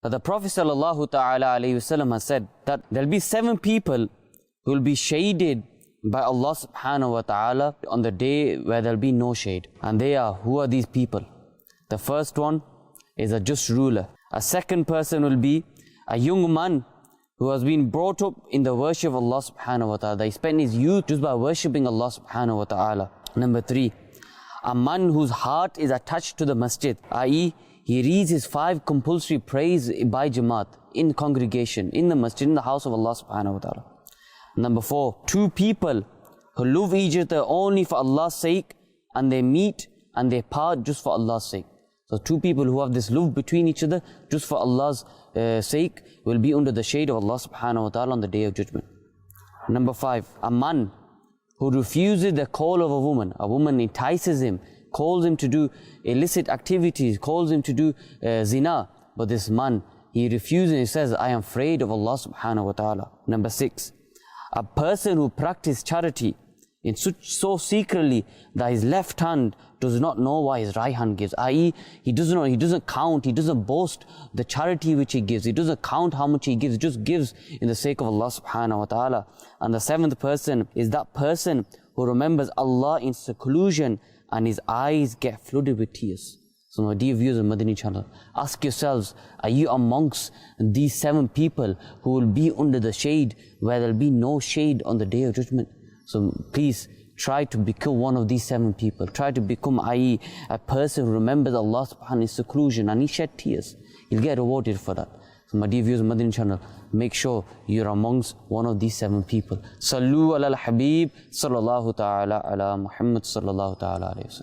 The Prophet sallallahu ta'ala alayhi wasallam has said that there'll be 7 people who will be shaded by Allah subhanahu wa ta'ala on the day where there'll be no shade. And they are, who are these people? The first one is a just ruler. A second person will be a young man who has been brought up in the worship of Allah subhanahu wa ta'ala. He spent his youth just by worshipping Allah subhanahu wa ta'ala. Number 3, a man whose heart is attached to the masjid, i.e. he reads his 5 compulsory prayers by Jamaat, in congregation, in the masjid, in the house of Allah subhanahu wa ta'ala. Number 4, 2 people who love each other only for Allah's sake, and they meet and they part just for Allah's sake. So 2 people who have this love between each other just for Allah's sake will be under the shade of Allah subhanahu wa ta'ala on the day of judgment. Number 5, a man who refuses the call of a woman entices him, calls him to do illicit activities, calls him to do zina, but this man, he refuses and he says, I am afraid of Allah subhanahu wa ta'ala. Number 6, a person who practices charity in so secretly that his left hand does not know what his right hand gives, i.e. he doesn't count, he doesn't boast the charity which he gives, he doesn't count how much he gives, he just gives in the sake of Allah subhanahu wa ta'ala. And the 7th person is that person who remembers Allah in seclusion and his eyes get flooded with tears. So my dear viewers of Madani Channel, ask yourselves, are you amongst these 7 people who will be under the shade where there will be no shade on the day of judgment? So please try to become one of these 7 people. Try to become, i.e. a person who remembers Allah subhanahu wa ta'ala in seclusion and he shed tears. You'll get rewarded for that. So my dear viewers of Madani Channel, make sure you're amongst one of these 7 people. Sallu ala al-Habib sallallahu ta'ala ala Muhammad sallallahu ta'ala alayhi wa sallam.